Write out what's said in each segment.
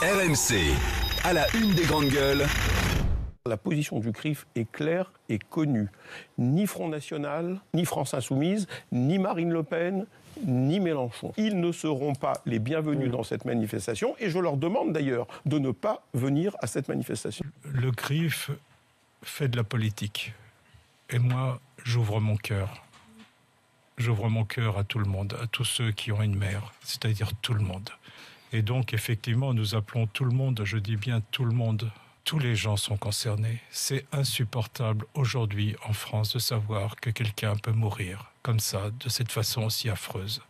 RMC, à la une des grandes gueules. La position du CRIF est claire et connue. Ni Front National, ni France Insoumise, ni Marine Le Pen, ni Mélenchon. Ils ne seront pas les bienvenus dans cette manifestation et je leur demande d'ailleurs de ne pas venir à cette manifestation. Le CRIF fait de la politique. Et moi, j'ouvre mon cœur. J'ouvre mon cœur à tout le monde, à tous ceux qui ont une mère, c'est-à-dire tout le monde. Et donc, effectivement, nous appelons tout le monde, je dis bien tout le monde. Tous les gens sont concernés. C'est insupportable aujourd'hui en France de savoir que quelqu'un peut mourir comme ça, de cette façon aussi affreuse.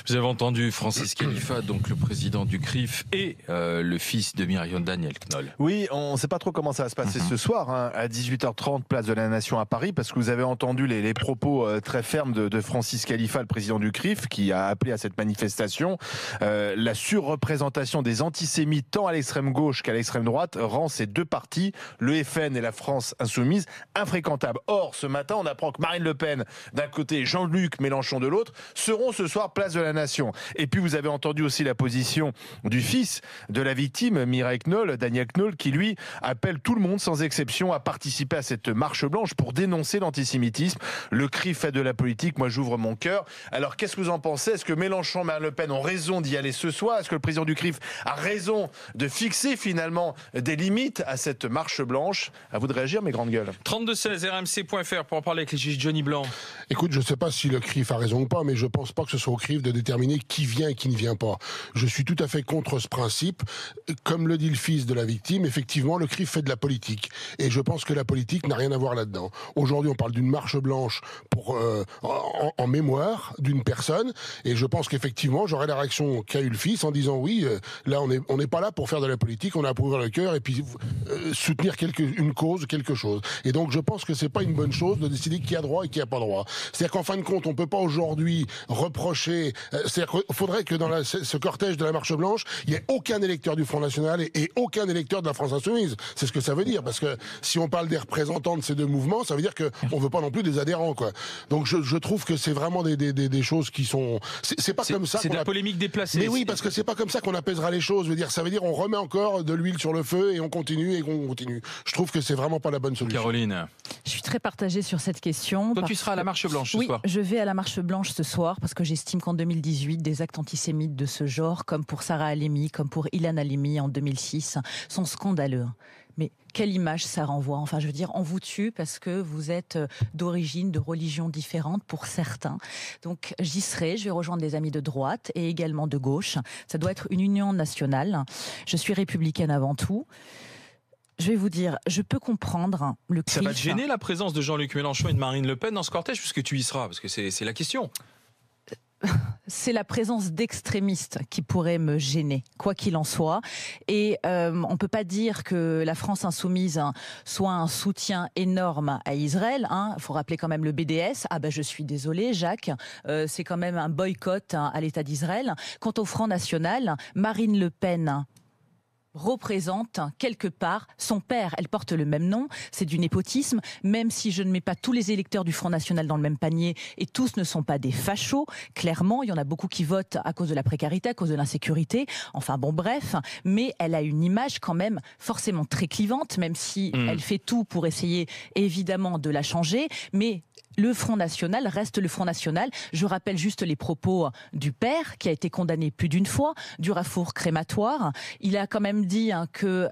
Vous avez entendu Francis Khalifa, donc le président du CRIF, et le fils de Myriam Daniel Knoll. Oui, on ne sait pas trop comment ça va se passer ce soir, à 18h30, place de la Nation à Paris, parce que vous avez entendu les propos très fermes de Francis Khalifa, le président du CRIF, qui a appelé à cette manifestation. La surreprésentation des antisémites, tant à l'extrême gauche qu'à l'extrême droite, rend ces deux partis, le FN et la France Insoumise, infréquentables. Or, ce matin, on apprend que Marine Le Pen, d'un côté, Jean-Luc Mélenchon de l'autre, seront ce soir place de la Nation. Et puis vous avez entendu aussi la position du fils de la victime, Mireille Knoll, Daniel Knoll, qui lui appelle tout le monde sans exception à participer à cette marche blanche pour dénoncer l'antisémitisme. Le CRIF fait de la politique, moi j'ouvre mon cœur. Alors qu'est-ce que vous en pensez? Est-ce que Mélenchon et Marine Le Pen ont raison d'y aller ce soir? Est-ce que le président du CRIF a raison de fixer finalement des limites à cette marche blanche? À vous de réagir, mes grandes gueules. 32-16 rmc.fr pour en parler avec les juges Johnny Blanc. Écoute, je ne sais pas si le CRIF a raison ou pas, mais je ne pense pas que ce soit au CRIF de déterminer qui vient et qui ne vient pas. Je suis tout à fait contre ce principe. Comme le dit le fils de la victime, effectivement, le CRIF fait de la politique. Et je pense que la politique n'a rien à voir là-dedans. Aujourd'hui, on parle d'une marche blanche pour, en mémoire d'une personne. Et je pense qu'effectivement, j'aurais la réaction qu'a eu le fils en disant oui, là, on n'est pas là pour faire de la politique, on est là pour ouvrir le cœur et puis soutenir une cause, quelque chose. Et donc, je pense que c'est pas une bonne chose de décider qui a droit et qui a pas droit. C'est-à-dire qu'en fin de compte, on peut pas aujourd'hui reprocher. C'est-à-dire qu'il faudrait que dans ce cortège de la marche blanche, il n'y ait aucun électeur du Front National et aucun électeur de la France Insoumise. C'est ce que ça veut dire, parce que si on parle des représentants de ces deux mouvements, ça veut dire qu'on ne veut pas non plus des adhérents, quoi. Donc je trouve que c'est vraiment des choses qui sont. C'est pas comme ça. C'est de la polémique déplacée. Mais oui, parce que c'est pas comme ça qu'on apaisera les choses. Ça veut dire on remet encore de l'huile sur le feu et on continue et on continue. Je trouve que c'est vraiment pas la bonne solution. Caroline. Je suis très partagée sur cette question. Toi, tu seras à la marche blanche ce soir. Oui, je vais à la marche blanche ce soir parce que j'estime qu'en 2018, des actes antisémites de ce genre, comme pour Sarah Halimi, comme pour Ilan Halimi en 2006, sont scandaleux. Mais quelle image ça renvoie? Enfin, je veux dire, on vous tue parce que vous êtes d'origine, de religion différente pour certains. Donc, j'y serai, je vais rejoindre des amis de droite et également de gauche. Ça doit être une union nationale. Je suis républicaine avant tout. Je vais vous dire, je peux comprendre le CRIF. Ça va te gêner la présence de Jean-Luc Mélenchon et de Marine Le Pen dans ce cortège, puisque tu y seras, parce que c'est la question. C'est la présence d'extrémistes qui pourrait me gêner, quoi qu'il en soit. Et on peut pas dire que la France Insoumise soit un soutien énorme à Israël. Il faut rappeler quand même le BDS. Ah ben je suis désolée, Jacques. C'est quand même un boycott à l'État d'Israël. Quant au Front National, Marine Le Pen représente quelque part son père. Elle porte le même nom, c'est du népotisme, même si je ne mets pas tous les électeurs du Front National dans le même panier et tous ne sont pas des fachos. Clairement, il y en a beaucoup qui votent à cause de la précarité, à cause de l'insécurité. Enfin bon, bref, mais elle a une image quand même forcément très clivante, même si elle fait tout pour essayer évidemment de la changer, mais le Front National reste le Front National. Je rappelle juste les propos du père qui a été condamné plus d'une fois du rafour crématoire. Il a quand même dit que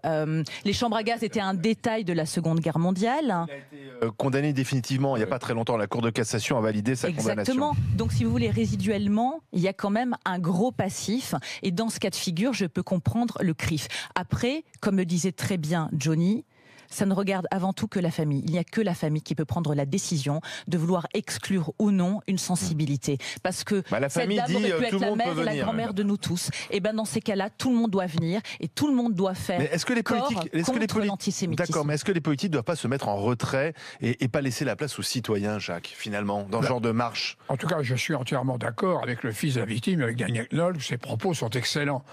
les chambres à gaz étaient un détail de la Seconde Guerre mondiale. Il a été condamné définitivement il n'y a pas très longtemps. La Cour de cassation a validé sa condamnation. Exactement. Donc si vous voulez, résiduellement, il y a quand même un gros passif. Et dans ce cas de figure, je peux comprendre le CRIF. Après, comme le disait très bien Johnny, ça ne regarde avant tout que la famille. Il n'y a que la famille qui peut prendre la décision de vouloir exclure ou non une sensibilité. Parce que la famille cette dame dit aurait pu tout être le la monde peut mère et la venir. grand-mère de nous tous. Et ben dans ces cas-là, tout le monde doit venir et tout le monde doit faire est-ce que les politiques, contre l'antisémitisme. D'accord, mais est-ce que les politiques ne doivent pas se mettre en retrait et pas laisser la place aux citoyens, Jacques, finalement, dans ce genre de marche? En tout cas, je suis entièrement d'accord avec le fils de la victime, avec Daniel Knoll. Ses propos sont excellents.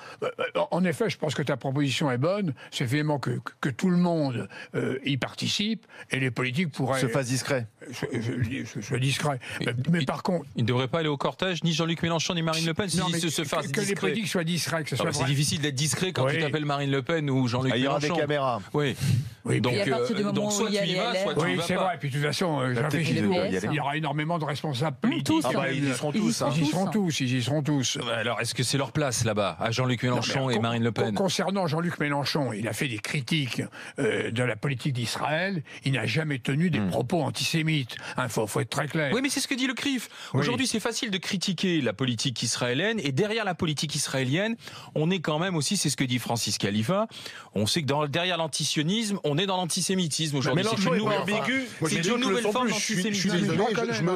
En effet, je pense que ta proposition est bonne. C'est vraiment que tout le monde y participe et les politiques pourraient se fassent discrets. sois discret. Mais par contre... Il ne devrait pas aller au cortège, ni Jean-Luc Mélenchon, ni Marine Le Pen, si se faire que les politiques soient discrets, que ce soit c'est difficile d'être discret quand tu t'appelles Marine Le Pen ou Jean-Luc Mélenchon. Il y aura des caméras. Oui. Donc, soit tu y vas, soit tu y vas c'est pas. vrai. Et puis de toute façon, il y aura énormément de responsables politiques. Tous, ils y seront tous. Ils y seront tous. Alors, est-ce que c'est leur place là-bas, à Jean-Luc Mélenchon et Marine Le Pen? Concernant Jean-Luc Mélenchon, il a fait des critiques de la politique d'Israël. Il n'a jamais tenu des propos antisémites. Il faut être très clair. Oui, mais c'est ce que dit le CRIF. Aujourd'hui, c'est facile de critiquer la politique israélienne, et derrière la politique israélienne, on est quand même aussi, c'est ce que dit Francis Khalifa, on sait que derrière l'antisionisme, on est dans l'antisémitisme aujourd'hui. C'est une nouvelle ambigu, c'est une nouvelle forme d'antisémitisme.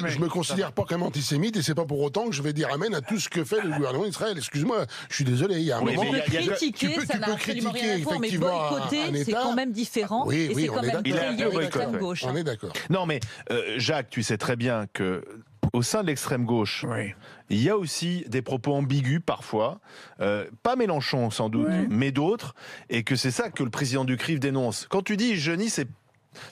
Je me considère pas comme antisémite, et c'est pas pour autant que je vais dire amen à tout ce que fait le gouvernement d'Israël. Excuse-moi, je suis désolé, il y a un moment... Critiquer, ça n'a absolument rien à voir, mais boycotter, c'est quand même différent, et c'est quand même très lié à l'extrême gauche. On est d'accord. Non, mais Jacques, tu sais très bien que au sein de l'extrême gauche, il y a aussi des propos ambigus parfois, pas Mélenchon sans doute, mais d'autres, et que c'est ça que le président du CRIF dénonce. Quand tu dis Jeunesse,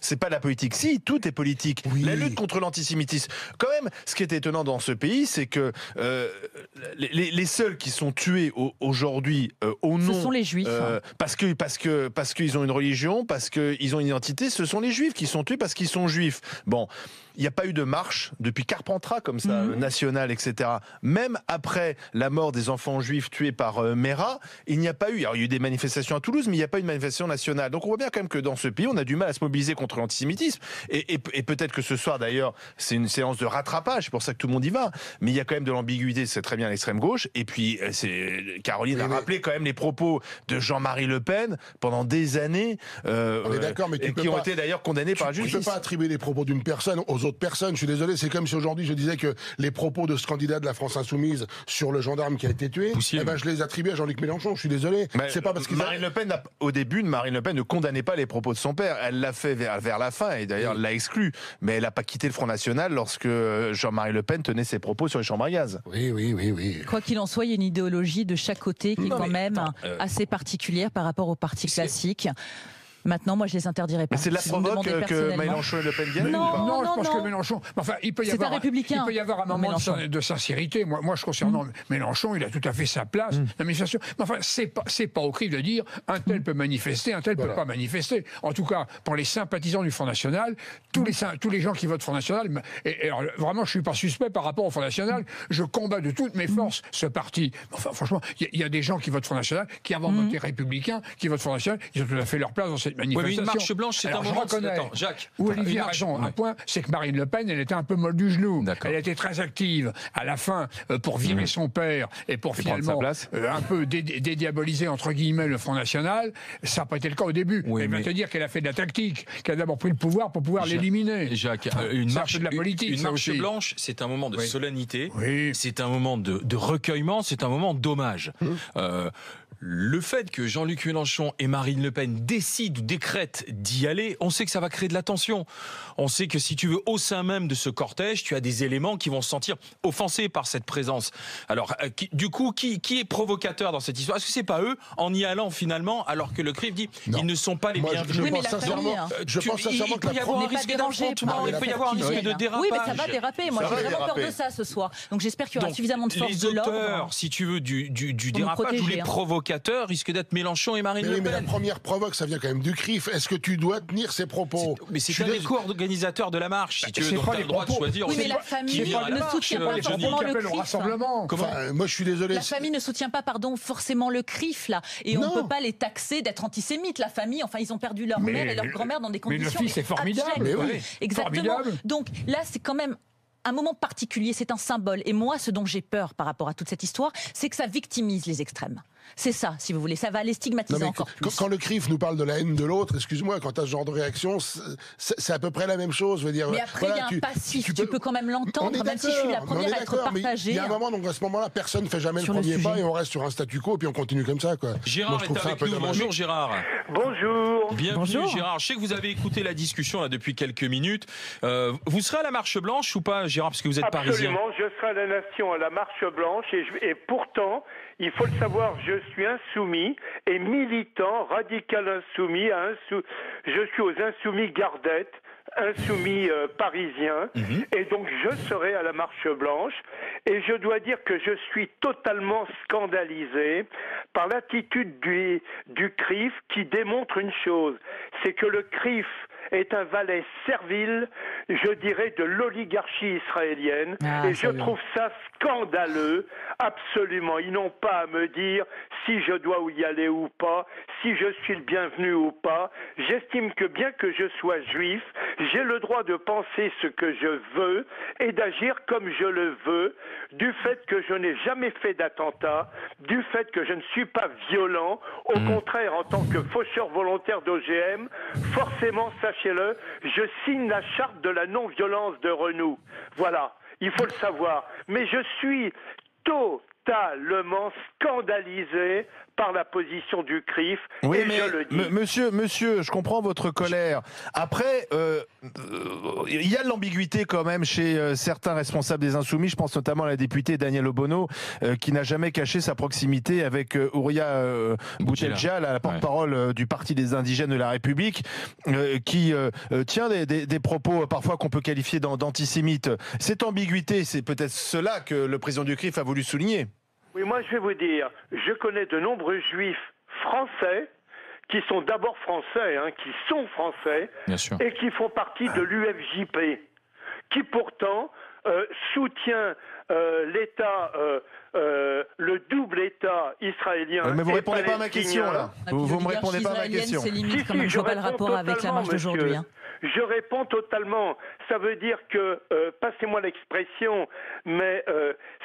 c'est pas de la politique. Si, tout est politique. La lutte contre l'antisémitisme. Quand même, ce qui est étonnant dans ce pays, c'est que les seuls qui sont tués aujourd'hui au nom... Ce sont les Juifs. Parce qu'ils ont une religion, parce qu'ils ont une identité, ce sont les Juifs qui sont tués parce qu'ils sont Juifs. Bon, il n'y a pas eu de marche depuis Carpentras, comme ça, nationale, etc. Même après la mort des enfants juifs tués par Mera, il n'y a pas eu... Alors, il y a eu des manifestations à Toulouse, mais il n'y a pas eu de manifestation nationale. Donc on voit bien quand même que dans ce pays, on a du mal à se mobiliser contre l'antisémitisme. Et peut-être que ce soir, d'ailleurs, c'est une séance de rattrapage, c'est pour ça que tout le monde y va. Mais il y a quand même de l'ambiguïté, c'est très bien l'extrême gauche. Et puis, Caroline a rappelé quand même les propos de Jean-Marie Le Pen pendant des années, on est d'accord, mais qui ont été d'ailleurs condamnés par la justice. Tu ne peux pas attribuer les propos d'une personne aux autres personnes. Je suis désolé, c'est comme si aujourd'hui je disais que les propos de ce candidat de la France Insoumise sur le gendarme qui a été tué, je les attribue à Jean-Luc Mélenchon. Je suis désolé. C'est pas parce que Marine Le Pen, au début, Marine Le Pen ne condamnait pas les propos de son père. Elle l'a fait vers la fin, et d'ailleurs elle l'a exclu. Mais elle n'a pas quitté le Front National lorsque Jean-Marie Le Pen tenait ses propos sur les chambres à gaz. Oui. Quoi qu'il en soit, il y a une idéologie de chaque côté qui est quand même assez particulière par rapport aux partis classiques. Maintenant, moi, je les interdirais pas. Mais c'est de la provoque que Mélenchon et Le Pen viennent? Non, je pense que Mélenchon... Enfin, il peut y avoir un moment de sincérité. Moi, je concernant Mélenchon, il a tout à fait sa place. L'administration. Mais enfin, c'est pas au CRIF de dire un tel peut manifester, un tel peut pas manifester. En tout cas, pour les sympathisants du Front National, tous les gens qui votent Front National, et alors, vraiment, je suis pas suspect par rapport au Front National. Je combats de toutes mes forces ce parti. Enfin, franchement, il y a des gens qui votent Front National, qui avant voté républicain, qui votent Front National, ils ont tout à fait leur place dans cette manifestation. Oui, mais une marche blanche, c'est un moment... Attends, Jacques. Où Olivier a raison. Un point, c'est que Marine Le Pen, elle était un peu molle du genou. Elle a été très active à la fin pour virer son père et pour finalement un peu dédiaboliser, entre guillemets, le Front National. Ça n'a pas été le cas au début. Elle va te dire qu'elle a fait de la tactique, qu'elle a d'abord pris le pouvoir pour pouvoir l'éliminer. Jacques, une marche blanche, c'est un moment de solennité, c'est un moment de recueillement, c'est un moment d'hommage. Le fait que Jean-Luc Mélenchon et Marine Le Pen décident ou décrètent d'y aller, on sait que ça va créer de la tension. On sait que si tu veux, au sein même de ce cortège, tu as des éléments qui vont se sentir offensés par cette présence. Alors, du coup, qui est provocateur dans cette histoire? Est-ce que c'est pas eux, en y allant finalement, alors que le CRIF dit ils ne sont pas les bienvenus? Je pense sincèrement que il peut y avoir un risque d'affrontement, il peut y avoir un risque de dérapage. Oui, mais ça va déraper. Moi, j'ai vraiment peur de ça ce soir. Donc j'espère qu'il y aura suffisamment de force de l'ordre. Les auteurs, si tu veux, du dérapage ou les provocateurs risquent d'être Mélenchon et Marine Le Pen. Mais la première provoque, ça vient quand même du CRIF. Est-ce que tu dois tenir ces propos? Mais c'est un des co-organisateurs de la marche, si tu veux, donc tu as le droit de choisir. Oui, mais la famille ne soutient pas forcément le CRIF. Moi, je suis désolé. La famille ne soutient pas, forcément le CRIF, là. Et on ne peut pas les taxer d'être antisémites. La famille, enfin, ils ont perdu leur mère et leur grand-mère dans des conditions... Mais le fils est formidable. Exactement. Donc là, c'est quand même un moment particulier, c'est un symbole. Et moi, ce dont j'ai peur par rapport à toute cette histoire, c'est que ça victimise les extrêmes. C'est ça, si vous voulez. Ça va les stigmatiser encore plus. Quand le CRIF nous parle de la haine de l'autre, excuse-moi, quand tu as ce genre de réaction, c'est à peu près la même chose. Je veux dire, mais après, il y a un passif. Tu peux quand même l'entendre, même si je suis la première à être partagée. Il y a un moment, donc à ce moment-là, personne ne fait jamais le premier pas et on reste sur un statu quo et puis on continue comme ça. Quoi. Gérard est avec nous. Bonjour Gérard. Bonjour. Bienvenue Gérard. Je sais que vous avez écouté la discussion là depuis quelques minutes. Vous serez à la Marche Blanche ou pas, Gérard, parce que vous êtes parisien? Absolument, je serai à la Nation à la Marche Blanche et pourtant, il faut le savoir, je suis insoumis et militant, radical insoumis. Je suis aux Insoumis Gardettes. insoumis parisien, et donc je serai à la Marche Blanche, et je dois dire que je suis totalement scandalisé par l'attitude du CRIF qui démontre une chose, c'est que le CRIF est un valet servile, je dirais, de l'oligarchie israélienne. Et je trouve ça scandaleux, absolument. Ils n'ont pas à me dire si je dois y aller ou pas, si je suis le bienvenu ou pas. J'estime que bien que je sois juif, j'ai le droit de penser ce que je veux et d'agir comme je le veux, du fait que je n'ai jamais fait d'attentat, du fait que je ne suis pas violent. Au contraire, en tant que faucheur volontaire d'OGM, forcément, sachez-le, je signe la charte de la non-violence de Renou. Voilà, il faut le savoir. Mais je suis totalement scandalisé par la position du CRIF. Oui, et mais je le dis. monsieur, je comprends votre colère. Après, il y a de l'ambiguïté quand même chez certains responsables des Insoumis. Je pense notamment à la députée Danielle Obono, qui n'a jamais caché sa proximité avec Ouria Boutelja, la porte-parole du Parti des Indigènes de la République, qui tient des propos parfois qu'on peut qualifier d'antisémites. Cette ambiguïté, c'est peut-être cela que le président du CRIF a voulu souligner. Oui, moi je vais vous dire, je connais de nombreux juifs français qui sont d'abord français, qui sont français, et qui font partie de l'UFJP, qui pourtant soutient l'État, le double État israélien. Mais vous ne répondez pas à ma question, là. Vous me répondez pas à ma question. C'est limite quand même, je vois pas le rapport avec la marche d'aujourd'hui. Je réponds totalement. Ça veut dire que, passez-moi l'expression, mais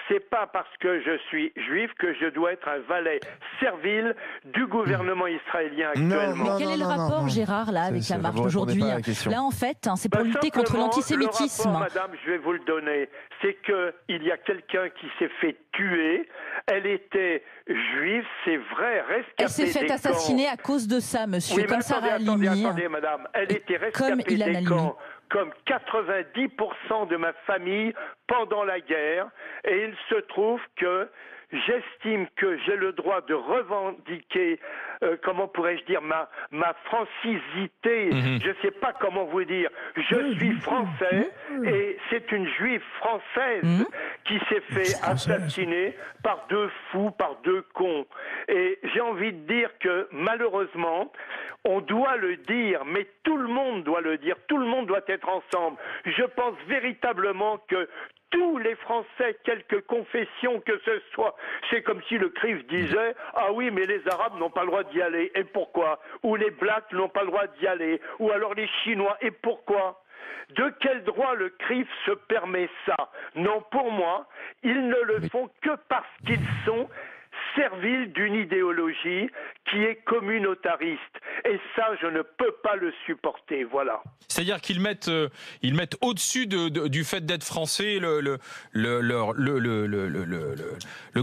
c'est pas parce que je suis juif que je dois être un valet servile du gouvernement israélien actuellement. Mais quel est le rapport, Gérard, là, avec la marche d'aujourd'hui? Là, en fait, c'est pour lutter contre l'antisémitisme. Le rapport, madame, je vais vous le donner. C'est qu'il y a quelqu'un qui s'est fait tuer. Elle était juive, c'est vrai, rescapée. Elle s'est fait assassiner à cause de ça, monsieur, oui, comme Sarah Halimi. Attendez, madame. Elle était rescapée des camps, comme 90% de ma famille pendant la guerre. Et il se trouve que j'estime que j'ai le droit de revendiquer, comment pourrais-je dire, ma francisité. Je ne sais pas comment vous dire. Je suis français et c'est une juive française qui s'est fait assassiner par deux fous, par deux cons. Et j'ai envie de dire que malheureusement, on doit le dire, mais tout le monde doit le dire. Tout le monde doit être ensemble. Je pense véritablement que tous les Français, quelque confession que ce soit, c'est comme si le CRIF disait « Ah oui, mais les Arabes n'ont pas le droit d'y aller. Et pourquoi ?» Ou les Blacks n'ont pas le droit d'y aller. Ou alors les Chinois. Et pourquoi ? De quel droit le CRIF se permet ça ? Non, pour moi, ils ne le font que parce qu'ils sont serviles d'une idéologie qui est communautariste. Et ça, je ne peux pas le supporter, voilà. C'est-à-dire qu'ils mettent au-dessus du fait d'être français le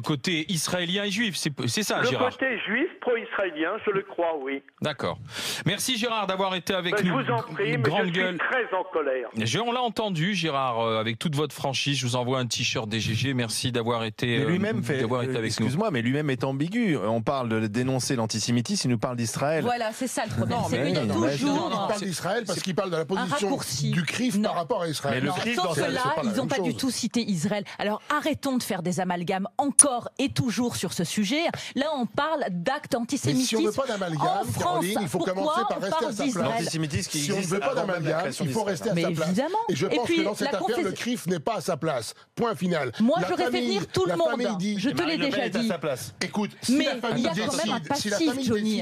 côté israélien et juif. C'est ça, Gérard. Le côté juif pro-israélien, je le crois, oui. D'accord. Merci, Gérard, d'avoir été avec nous. Je vous en prie, mais je suis très en colère. On l'a entendu, Gérard, avec toute votre franchise. Je vous envoie un t-shirt DGG. Merci d'avoir été, avec nous. Excuse-moi, mais lui-même est ambigu. On parle de dénoncer l'antisémitisme, il nous parle d'Israël. Voilà, c'est ça le problème. Il parle d'Israël parce qu'il parle de la position du CRIF par rapport à Israël. Sauf que là, ils n'ont pas du tout cité Israël. Alors arrêtons de faire des amalgames encore et toujours sur ce sujet. Là, on parle d'actes antisémitisme. Mais si on ne veut pas d'amalgame, Caroline, il faut commencer par rester à sa place. Si on ne veut pas d'amalgame, il faut rester à sa place. Évidemment. Et je pense que dans cette affaire, le CRIF n'est pas à sa place. Point final. Moi, j'aurais fait venir tout le monde. Je te l'ai déjà dit. Écoute, si la famille décide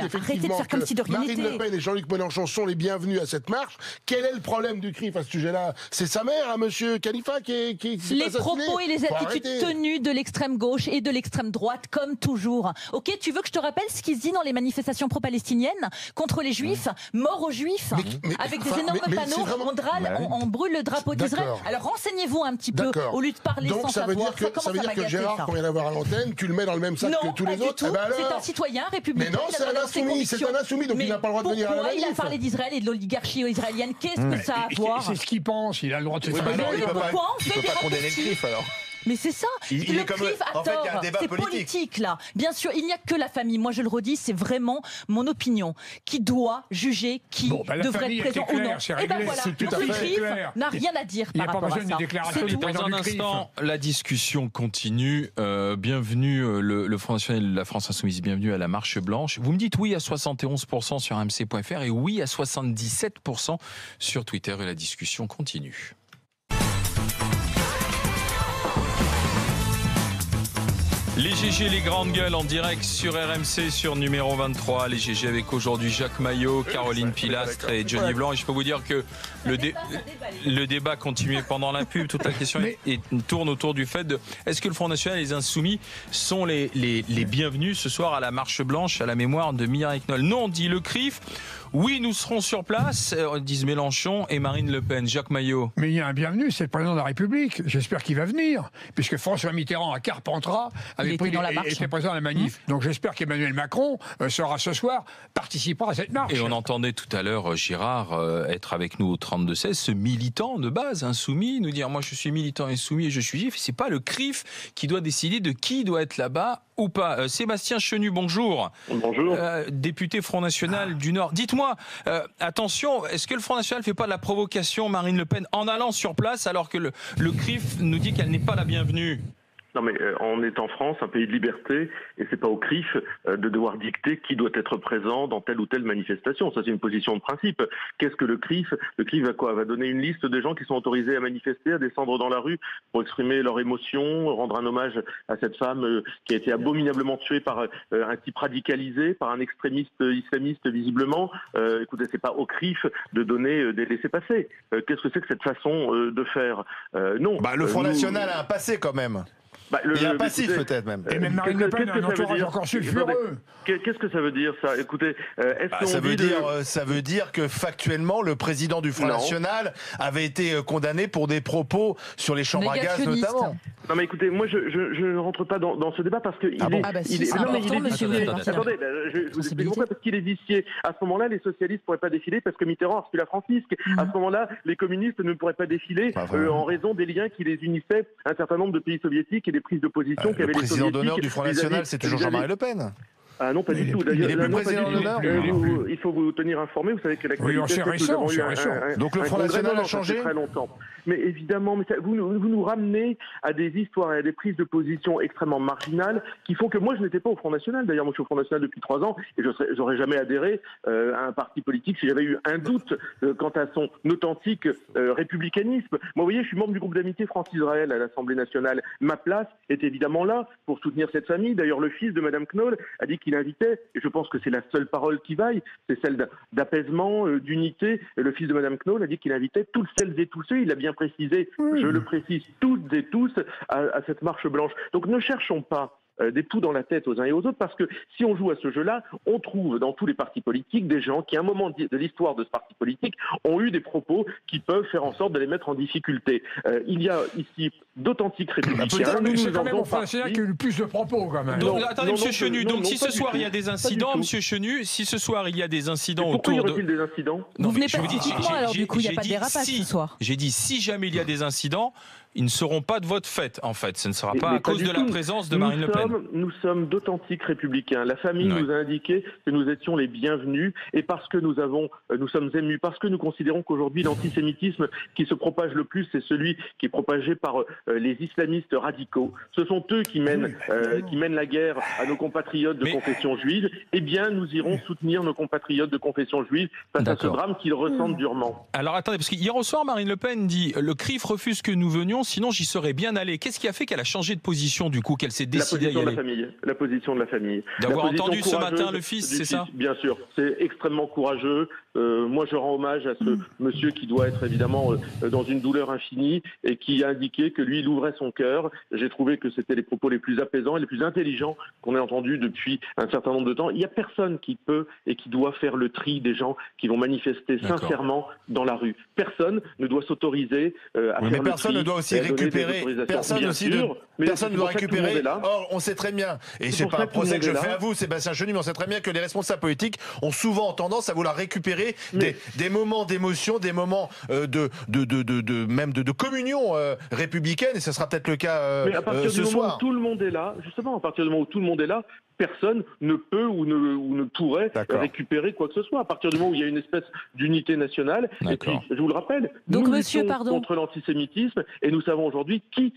effectivement que Marine Le Pen et Jean-Luc Mélenchon sont les bienvenus à cette marche, quel est le problème du CRIF à ce sujet-là? C'est sa mère, monsieur Khalifa, qui les propos et les attitudes tenues de l'extrême gauche et de l'extrême droite, comme toujours. Ok, tu veux que je te rappelle ce qui se dit dans les manifestations pro-palestiniennes contre les Juifs, mort aux Juifs, avec des énormes panneaux, on brûle le drapeau d'Israël. Alors renseignez-vous un petit peu au lieu de parler sans savoir. Ça veut dire que Gérard, qu'on vient d'avoir à l'antenne, tu le mets dans le même sac que tous les autres. C'est un citoyen républicain. Mais non, c'est un insoumis, donc il n'a pas le droit de venir à la manif. Il a parlé d'Israël et de l'oligarchie israélienne. Qu'est-ce que ça a à voir? C'est ce qu'il pense, il a le droit de se faire. Il ne peut pas condamner le CRIF alors. Mais c'est ça. Il est comme CRIF a tort. il y a un débat c'est politique là. Bien sûr, il n'y a que la famille. Moi, je le redis, c'est vraiment mon opinion qui doit juger qui devrait être présent ou non. Et ben voilà, le CRIF n'a rien à dire par rapport à ça. Dans un instant, la discussion continue. Bienvenue le Front National, la France Insoumise. Bienvenue à la Marche Blanche. Vous me dites oui à 71% sur rmc.fr et oui à 77% sur Twitter. Et la discussion continue. Les GG, les grandes gueules en direct sur RMC, sur numéro 23. Les GG avec aujourd'hui Jacques Maillot, Caroline Pilastre et Johnny Blanc. Et je peux vous dire que le débat continuait pendant la pub. Toute la question tourne autour du fait de est-ce que le Front National et les Insoumis sont les bienvenus ce soir à la Marche Blanche à la mémoire de Mireille Knoll. Non, dit le CRIF. Oui, nous serons sur place, disent Mélenchon et Marine Le Pen. Jacques Maillot. Mais il y a un bienvenu, c'est le président de la République. J'espère qu'il va venir, puisque François Mitterrand à Carpentras avait pris était présent à la manif. Donc j'espère qu'Emmanuel Macron sera ce soir, participera à cette marche. Et on entendait tout à l'heure Girard être avec nous au 32-16, ce militant de base insoumis, nous dire moi je suis militant insoumis et je suis juif. C'est pas le CRIF qui doit décider de qui doit être là-bas ou pas. Sébastien Chenu, bonjour. Bonjour. Député Front National du Nord. Dites-moi, attention, est-ce que le Front National ne fait pas de la provocation, Marine Le Pen, en allant sur place alors que le CRIF nous dit qu'elle n'est pas la bienvenue ? Non mais on est en France, un pays de liberté, et c'est pas au CRIF de devoir dicter qui doit être présent dans telle ou telle manifestation. Ça c'est une position de principe. Qu'est-ce que le CRIF ? Le CRIF va quoi ? Va donner une liste de gens qui sont autorisés à manifester, à descendre dans la rue pour exprimer leur émotion, rendre un hommage à cette femme qui a été abominablement tuée par un type radicalisé, par un extrémiste islamiste visiblement. Écoutez, c'est pas au CRIF de donner des laissez-passer. Qu'est-ce que c'est que cette façon de faire ? Non. Le Front National a un passé quand même. Il y a un passif peut-être même. Et même Marine Le Pen a un entourage encore sulfureux. Qu'est-ce que ça veut dire ça ? Écoutez, ça veut dire que factuellement le président du Front National avait été condamné pour des propos sur les chambres à gaz notamment. Non mais écoutez, moi je ne rentre pas dans ce débat parce que attendez, je vous explique pourquoi, parce qu'il est vicié. À ce moment-là, les socialistes ne pourraient pas défiler parce que Mitterrand a reçu la Francisque. À ce moment-là, les communistes ne pourraient pas défiler en raison des liens qui les unissaient à un certain nombre de pays soviétiques et des prises de position qu'avaient les soviétiques. Le président d'honneur du Front National, c'est toujours Jean-Marie Le Pen. Ah non, pas du tout. Il est plus président d'honneur. Il faut vous tenir informé. Vous savez que l'actualité, c'est récent. Donc le Front National a changé très longtemps. Mais évidemment, vous nous ramenez à des histoires et à des prises de position extrêmement marginales qui font que moi je n'étais pas au Front National. D'ailleurs, moi je suis au Front National depuis 3 ans et j'aurais jamais adhéré à un parti politique si j'avais eu un doute quant à son authentique républicanisme. Moi, vous voyez, je suis membre du groupe d'amitié France-Israël à l'Assemblée nationale. Ma place est évidemment là pour soutenir cette famille. D'ailleurs, le fils de Madame Knoll a dit qu'il invitait, et je pense que c'est la seule parole qui vaille, c'est celle d'apaisement, d'unité. Et le fils de Madame Knoll a dit qu'il invitait toutes celles et tous ceux, il a bien précisé, je le précise, toutes et tous, à cette marche blanche. Donc ne cherchons pas des poux dans la tête aux uns et aux autres, parce que si on joue à ce jeu-là, on trouve dans tous les partis politiques des gens qui, à un moment de l'histoire de ce parti politique, ont eu des propos qui peuvent faire en sorte de les mettre en difficulté. Il y a ici d'authentiques républicains. C'est quand même au Front National qui a eu le plus de propos, quand même. Donc, attendez, M. Chenu, donc si ce soir il y a des incidents, M. Chenu, si ce soir il y a des incidents autour de... Pourquoi y aurait-il des incidents ? Vous venez pas typiquement, alors du coup, il n'y a pas de dérapage ce soir. J'ai dit, si jamais il y a des incidents, ils ne seront pas de votre fait, en fait. Ce ne sera pas à cause de la présence de Marine Le Pen. Nous sommes d'authentiques républicains. La famille nous a indiqué que nous étions les bienvenus, et parce que nous sommes émus, parce que nous considérons qu'aujourd'hui l'antisémitisme qui se propage le plus, c'est celui qui est propagé par les islamistes radicaux. Ce sont eux qui mènent la guerre à nos compatriotes de confession juive. Eh bien, nous irons soutenir nos compatriotes de confession juive face à ce drame qu'ils ressentent durement. Alors attendez, parce qu'hier au soir, Marine Le Pen dit « Le CRIF refuse que nous venions, sinon j'y serais bien allé ». Qu'est-ce qui a fait qu'elle a changé de position, du coup, qu'elle s'est décidée à y aller ? La position de la famille. D'avoir entendu ce matin le fils, c'est ça ? Bien sûr, c'est extrêmement courageux. Moi, je rends hommage à ce monsieur qui doit être évidemment dans une douleur infinie et qui a indiqué que lui, il ouvrait son cœur. J'ai trouvé que c'était les propos les plus apaisants et les plus intelligents qu'on ait entendus depuis un certain nombre de temps. Il n'y a personne qui peut et qui doit faire le tri des gens qui vont manifester sincèrement dans la rue. Personne ne doit s'autoriser à faire le tri. Mais personne ne doit aussi aussi récupérer. Personne aussi personne ne doit récupérer. Or, on sait très bien, et c'est pas un procès que je fais à vous, Sébastien Chenu, mais on sait très bien que les responsables politiques ont souvent tendance à vouloir récupérer des moments d'émotion, des moments de communion républicaine, et ce sera peut-être le cas mais à partir ce du moment soir. où tout le monde est là, justement, à partir du moment où tout le monde est là, personne ne peut ou ne pourrait récupérer quoi que ce soit. À partir du moment où il y a une espèce d'unité nationale, et puis, je vous le rappelle, nous luttons contre l'antisémitisme, et nous savons aujourd'hui qui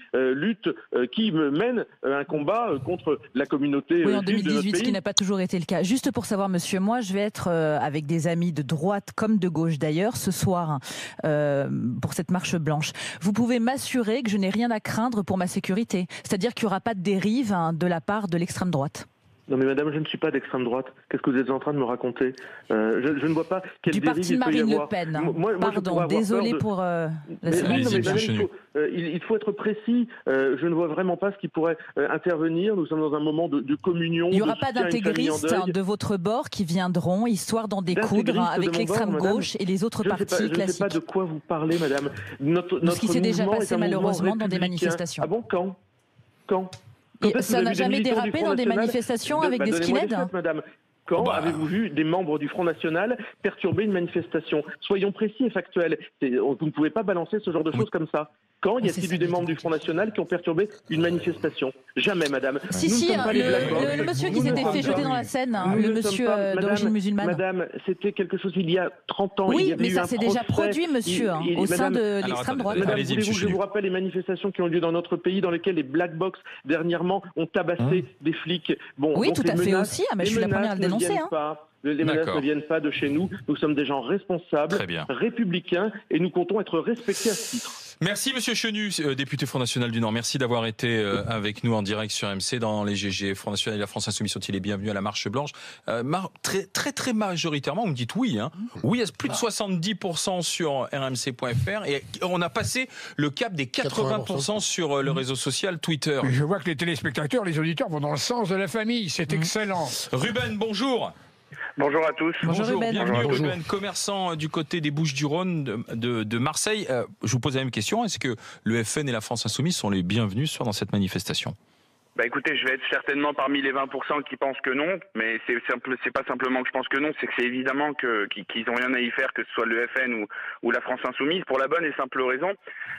qui mène un combat contre la communauté en juive de notre 2018, pays. ce qui n'a pas toujours été le cas. Juste pour savoir, monsieur, moi, je vais être avec des amis de droite comme de gauche d'ailleurs ce soir pour cette marche blanche. Vous pouvez m'assurer que je n'ai rien à craindre pour ma sécurité, c'est-à-dire qu'il n'y aura pas de dérive de la part de l'extrême droite. Non mais madame, je ne suis pas d'extrême droite. Qu'est-ce que vous êtes en train de me raconter? Je ne vois pas quelle du dérive parti il peut y Marine avoir. Le Pen. Moi, pardon, désolé pour la il faut être précis. Je ne vois vraiment pas ce qui pourrait intervenir. Nous sommes dans un moment de communion. Il n'y aura pas d'intégristes de votre bord qui viendront, histoire d'en découdre avec l'extrême gauche et les autres partis classiques. Je ne sais pas de quoi vous parlez, madame. Ce qui s'est déjà passé malheureusement dans des manifestations. Ah bon, quand Et ça n'a jamais dérapé dans des manifestations avec des skinheads, madame. Quand avez-vous vu des membres du Front National perturber une manifestation? Soyons précis et factuels. Vous ne pouvez pas balancer ce genre de choses comme ça. Quand y a-t-il eu des membres du Front National qui ont perturbé une manifestation? Jamais, madame. Le monsieur qui s'était fait jeter dans la Seine, le monsieur d'origine musulmane. Madame, c'était quelque chose il y a 30 ans. Oui, mais ça s'est déjà produit, monsieur, au sein de l'extrême droite. Madame, voulez-vous que je vous rappelle les manifestations qui ont lieu dans notre pays, dans lesquelles les Black Box, dernièrement, ont tabassé des flics? Oui, tout à fait aussi, mais je suis la première à le dénoncer. Les menaces ne viennent pas de chez nous. Nous sommes des gens responsables, républicains, et nous comptons être respectés à ce titre. Merci Monsieur Chenu, député Front National du Nord. Merci d'avoir été avec nous en direct sur MC dans les GG. Front National et la France Insoumise sont-ils les bienvenus à la Marche Blanche? Très majoritairement, vous me dites oui. Oui, il y a plus de 70% sur rmc.fr et on a passé le cap des 80% sur le réseau social Twitter. Je vois que les téléspectateurs, les auditeurs vont dans le sens de la famille. C'est excellent. Ruben, bonjour. Bonjour à tous. Bonjour, bienvenue Ruben, commerçant du côté des Bouches-du-Rhône de Marseille. Je vous pose la même question, est-ce que le FN et la France Insoumise sont les bienvenus dans cette manifestation? Bah écoutez, je vais être certainement parmi les 20% qui pensent que non, mais c'est pas simplement que je pense que non, c'est que c'est évidemment qu'ils n'ont rien à y faire, que ce soit le FN ou la France Insoumise, pour la bonne et simple raison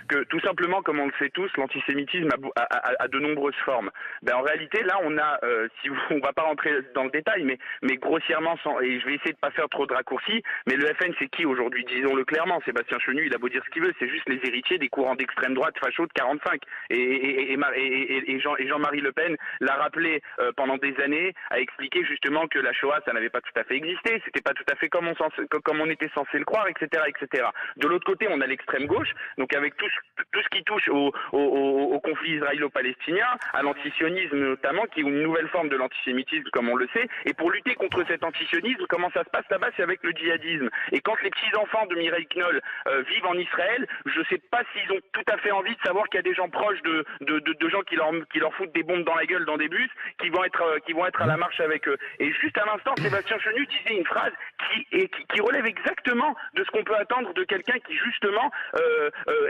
que tout simplement, comme on le sait tous, l'antisémitisme a de nombreuses formes. Ben en réalité, là, on a, on va pas rentrer dans le détail, mais grossièrement, et je vais essayer de pas faire trop de raccourcis, mais le FN, c'est qui aujourd'hui? Disons-le clairement, Sébastien Chenu, il a beau dire ce qu'il veut, c'est juste les héritiers des courants d'extrême droite fachos de 45, et Jean-Marie Le Pen l'a rappelé pendant des années, a expliqué justement que la Shoah, ça n'avait pas tout à fait existé, c'était pas tout à fait comme on était censé le croire, etc., etc. De l'autre côté, on a l'extrême gauche, donc avec tout ce qui touche au conflit israélo-palestinien, à l'antisionisme notamment, qui est une nouvelle forme de l'antisémitisme, comme on le sait. Et pour lutter contre cet antisionisme, comment ça se passe là-bas? C'est avec le djihadisme. Et quand les petits-enfants de Mireille Knoll vivent en Israël, je sais pas s'ils ont tout à fait envie de savoir qu'il y a des gens proches de gens qui leur foutent des bombes dans la gueule dans des bus, qui vont être à la marche avec eux. Et juste à l'instant, Sébastien Chenu disait une phrase qui relève exactement de ce qu'on peut attendre de quelqu'un qui justement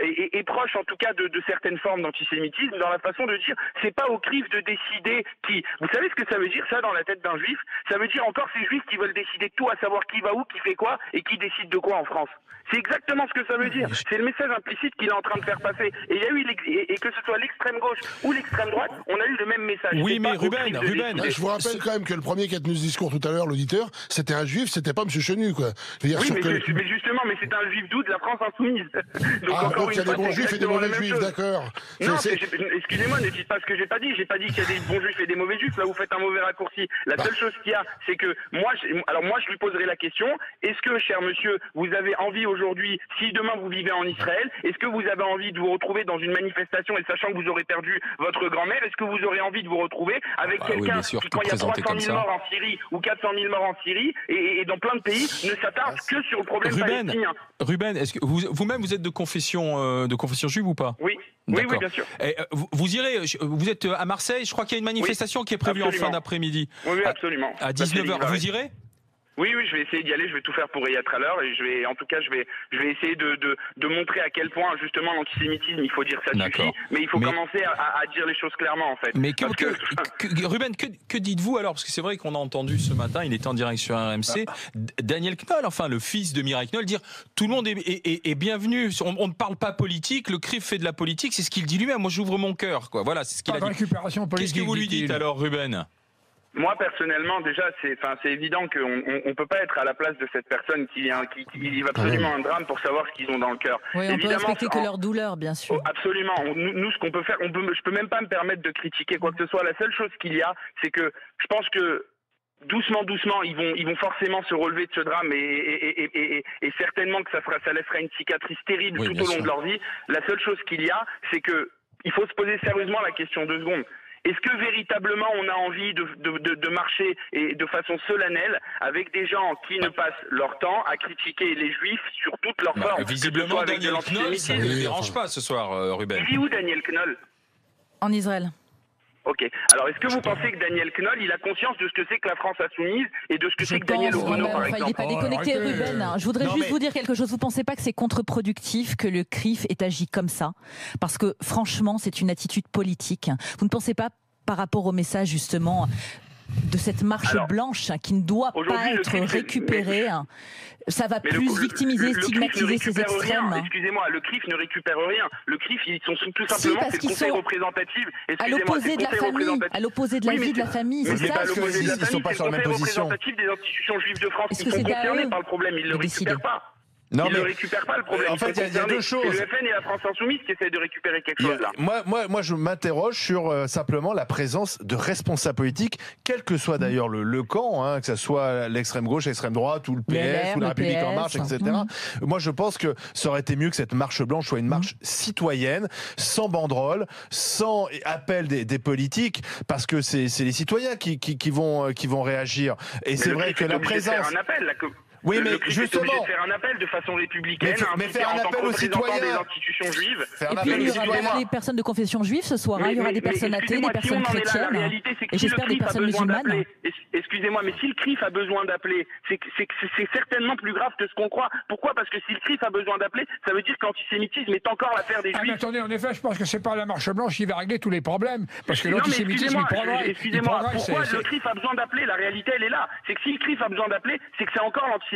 est proche en tout cas de certaines formes d'antisémitisme, dans la façon de dire c'est pas au CRIF de décider qui. Vous savez ce que ça veut dire ça dans la tête d'un juif? Ça veut dire encore ces juifs qui veulent décider de tout, à savoir qui va où, qui fait quoi et qui décide de quoi en France. C'est exactement ce que ça veut dire. C'est le message implicite qu'il est en train de faire passer. Et il y a eu et que ce soit l'extrême gauche ou l'extrême droite, on a eu le même message. Oui, mais Ruben, je vous rappelle quand même que le premier qui a tenu ce discours tout à l'heure, l'auditeur, c'était un juif, c'était pas M. Chenu, quoi. Oui, mais justement, mais c'est un juif d'où? De la France Insoumise. Donc il y a des bons juifs et des mauvais juifs, d'accord. Non, excusez-moi, ne dites pas ce que j'ai pas dit. J'ai pas dit qu'il y a des bons juifs et des mauvais juifs. Là, vous faites un mauvais raccourci. La seule chose qu'il y a, c'est que moi, je lui poserai la question. Est-ce que, cher monsieur, vous avez envie aujourd'hui, si demain vous vivez en Israël, est-ce que vous avez envie de vous retrouver dans une manifestation et sachant que vous aurez perdu votre grand-mère, est-ce que vous aurez envie de vous retrouver avec quelqu'un qui, quand il y a 300 000 morts en Syrie ou 400 000 morts en Syrie et dans plein de pays, ne s'attarde que sur le problème palestinien? Ruben, est-ce que vous-même vous êtes de confession juive ou pas? Oui. Oui, bien sûr. Et vous irez, vous êtes à Marseille, je crois qu'il y a une manifestation qui est prévue en fin d'après-midi. Oui, absolument. À 19h, vous irez? Oui, je vais essayer d'y aller, je vais tout faire pour y être à l'heure et je vais essayer de montrer à quel point justement l'antisémitisme, il faut dire ça suffit, mais il faut commencer à dire les choses clairement en fait. Mais Ruben, que dites-vous alors? Parce que c'est vrai qu'on a entendu ce matin, il était en direct sur RMC, Daniel Knoll, enfin le fils de Mireille Knoll, dire tout le monde est bienvenu, on ne parle pas politique, le CRIF fait de la politique, c'est ce qu'il dit lui-même, moi j'ouvre mon cœur, quoi. Voilà, c'est ce qu'il a dit. Récupération politique. Qu'est-ce que vous lui dites alors, Ruben? Moi personnellement, déjà, c'est évident qu'on peut pas être à la place de cette personne qui vit absolument un drame pour savoir ce qu'ils ont dans le cœur. Oui, on peut respecter que leur douleur, bien sûr. Absolument. Nous, ce qu'on peut faire, je peux même pas me permettre de critiquer quoi que ce soit. La seule chose qu'il y a, c'est que je pense que doucement, ils vont forcément se relever de ce drame et certainement que ça laissera une cicatrice terrible tout au long de leur vie. La seule chose qu'il y a, c'est que il faut se poser sérieusement la question 2 secondes. Est-ce que véritablement on a envie de marcher et de façon solennelle avec des gens qui ne passent leur temps à critiquer les Juifs sur toutes leurs formes? Visiblement, Daniel Knoll, ça ne le dérange pas ce soir, Ruben. Il est où Daniel Knoll? En Israël. Ok. Alors, est-ce que vous pensez que Daniel Knoll, il a conscience de ce que c'est que la France insoumise et de ce que c'est que Daniel Obono, par exemple? Il n'est pas déconnecté, Ruben. Je voudrais juste vous dire quelque chose. Vous ne pensez pas que c'est contre-productif que le CRIF ait agi comme ça? Parce que, franchement, c'est une attitude politique. Vous ne pensez pas, par rapport au message, justement, de cette marche blanche qui ne doit pas être récupérée, ça va plus victimiser, stigmatiser ces extrêmes. Excusez-moi, le CRIF ne récupère rien. Le CRIF, ils sont tout simplement c'est le conseil représentatif. À l'opposé de la famille, à l'opposé de la vie de la famille, c'est ça. Ils ne sont pas sur la même position. C'est le conseil représentatif des institutions juives de France qui sont concernés par le problème. Ils ne le récupèrent pas. Non, il ne récupère pas le problème. En fait, il y a 2 choses. C'est le FN et la France Insoumise qui essaient de récupérer quelque chose là. Moi, je m'interroge sur simplement la présence de responsables politiques, quel que soit d'ailleurs le camp, que ce soit l'extrême gauche, l'extrême droite, ou le PS, ou la République en marche, etc. Moi, je pense que ça aurait été mieux que cette marche blanche soit une marche citoyenne, sans banderole, sans appel des politiques, parce que c'est les citoyens qui vont réagir. Et c'est vrai que la présence. Oui, mais justement, faire un appel de façon républicaine, mais faire un appel aux citoyens des institutions juives. Et puis il y aura des personnes de confession juive ce soir. Il y aura des personnes athées, des personnes chrétiennes, et j'espère des personnes musulmanes. Excusez-moi, mais si le CRIF a besoin d'appeler, c'est certainement plus grave que ce qu'on croit. Pourquoi? Parce que si le CRIF a besoin d'appeler, ça veut dire que l'antisémitisme est encore l'affaire des Juifs. Attendez, en effet, je pense que c'est pas la marche blanche qui va régler tous les problèmes, parce que l'antisémitisme, il progresse. Excusez-moi, pourquoi le CRIF a besoin d'appeler? La réalité, elle est là. C'est que si le CRIF a besoin d'appeler, c'est que c'est encore l'antisémitisme.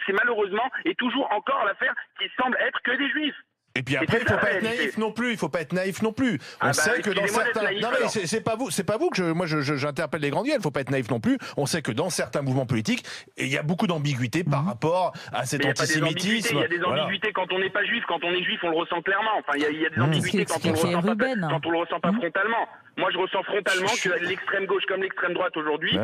C'est malheureusement et toujours encore l'affaire qui semble être que des Juifs. Et puis après, il ne faut pas être naïf non plus. Il faut pas être naïf non plus. On sait que dans certains. Non mais c'est pas vous que j'interpelle les grandes gueules. Il ne faut pas être naïf non plus. On sait que dans certains mouvements politiques, il y a beaucoup d'ambiguïté par rapport à cet antisémitisme. Il y a des ambiguïtés quand on n'est pas juif. Quand on est juif, on le ressent clairement. Enfin, il y a des ambiguïtés quand on le ressent pas frontalement. Moi, je ressens frontalement que l'extrême gauche comme l'extrême droite aujourd'hui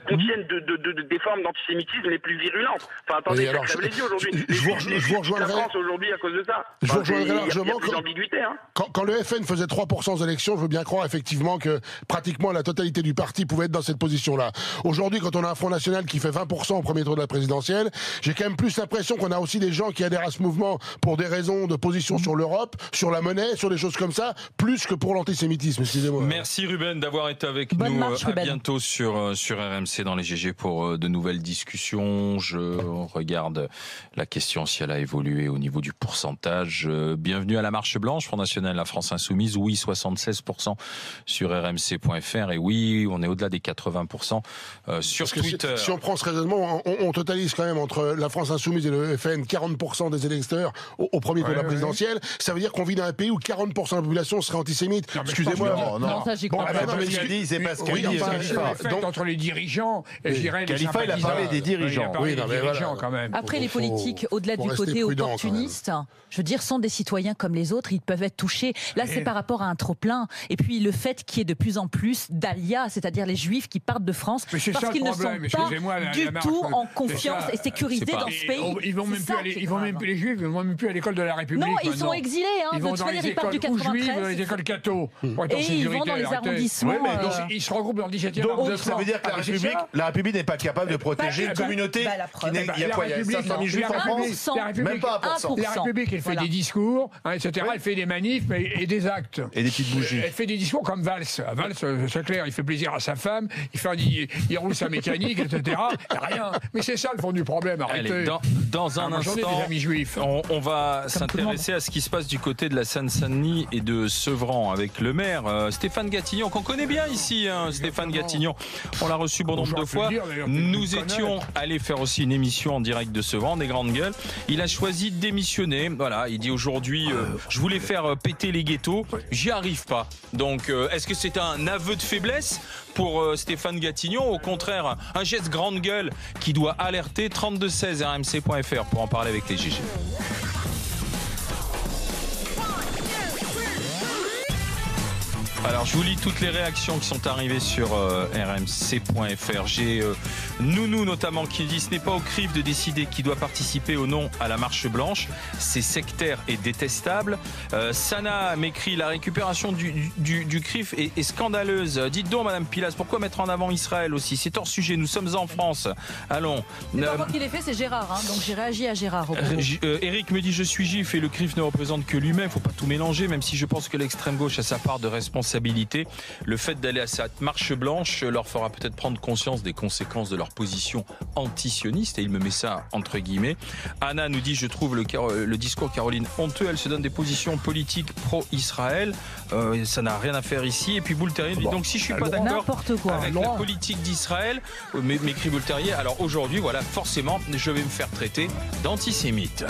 contiennent des formes d'antisémitisme les plus virulentes. Enfin, attendez, ça crève les yeux aujourd'hui. Je vous rejoindrai. La France aujourd'hui à cause de ça. Je vous rejoindrai largement. Quand le FN faisait 3% aux élections, je veux bien croire effectivement que pratiquement la totalité du parti pouvait être dans cette position-là. Aujourd'hui, quand on a un Front National qui fait 20% au premier tour de la présidentielle, j'ai quand même plus l'impression qu'on a aussi des gens qui adhèrent à ce mouvement pour des raisons de position sur l'Europe, sur la monnaie, sur des choses comme ça, plus que pour l'antisémitisme. Excusez-moi. Merci Ruben d'avoir été avec nous. À bientôt sur RMC dans les GG pour de nouvelles discussions. Je regarde la question si elle a évolué au niveau du pourcentage. Bienvenue à la Marche Blanche, Front National, la France Insoumise. Oui, 76% sur RMC.fr. Et oui, on est au-delà des 80% sur Twitter. Si on prend ce raisonnement, on totalise quand même entre la France Insoumise et le FN 40% des électeurs au premier tour de la présidentielle. Ça veut dire qu'on vit dans un pays où 40% de la population serait antisémite. Excusez-moi. Non, ça j'y crois pas. C'est pas ce qu'il dit. Donc entre les dirigeants, et je dirais Khalifa, il a parlé des dirigeants. Oui, des dirigeants quand même. Après, les politiques, au-delà du côté opportuniste, je veux dire, sont des citoyens comme les autres, ils peuvent être touchés. Là, c'est par rapport à un trop-plein. Et puis, le fait qu'il y ait de plus en plus d'alias, c'est-à-dire les Juifs qui partent de France, parce qu'ils ne sont pas du tout en confiance et sécurité dans ce pays. Ils vont même plus, les Juifs, ils vont même plus à l'école de la République. Non, ils sont exilés. Ils vont dans les écoles juives, dans les écoles catho. Et ils seulement dans les arrondissements. Oui, mais ils se regroupent dans le 17e arrondissement. Donc ça veut dire que la République n'est pas capable de protéger une communauté qui n'est... Il y a quoi? Il y a 500 000 juifs en France? Même pas 1%. La République, elle fait des discours, etc. Elle fait des manifs et des actes. Et des petites bougies. Elle fait des discours comme Valls. Valls, c'est clair, il fait plaisir à sa femme, il roule sa mécanique, etc. Rien. Mais c'est ça le fond du problème. Arrêtez. Allez, dans un instant, des amis juifs. On va s'intéresser à ce qui se passe du côté de la Seine-Saint-Denis et de Sevran avec le maire Stéphane Gatignon, qu'on connaît bien ici. Stéphane Gatignon, on l'a reçu bon nombre de fois. Nous étions allés faire aussi une émission en direct de Sevran, des grandes gueules. Il a choisi de démissionner. Voilà, il dit aujourd'hui, je voulais faire péter les ghettos, j'y arrive pas. Donc, est-ce que c'est un aveu de faiblesse pour Stéphane Gatignon? Au contraire, un geste grande gueule qui doit alerter. 3216 rmc.fr pour en parler avec les GG. Alors je vous lis toutes les réactions qui sont arrivées sur rmc.fr. J'ai Nounou notamment qui dit: ce n'est pas au CRIF de décider qui doit participer ou non à la marche blanche, c'est sectaire et détestable. Sana m'écrit: la récupération du CRIF est scandaleuse. Dites donc Madame Pilas, pourquoi mettre en avant Israël aussi? C'est hors sujet, nous sommes en France. Allons. La fois qu'il est fait, c'est Gérard, donc j'ai réagi à Gérard. Eric me dit: je suis juif et le CRIF ne représente que lui-même, il ne faut pas tout mélanger, même si je pense que l'extrême gauche a sa part de responsabilité. Le fait d'aller à cette marche blanche leur fera peut-être prendre conscience des conséquences de leur position antisioniste, et il me met ça entre guillemets. Anna nous dit: je trouve le discours Caroline honteux, elle se donne des positions politiques pro-Israël, ça n'a rien à faire ici. Et puis Boulterier dit: donc si je suis pas d'accord avec la politique d'Israël, m'écrit Boulterier, alors aujourd'hui voilà, forcément je vais me faire traiter d'antisémite.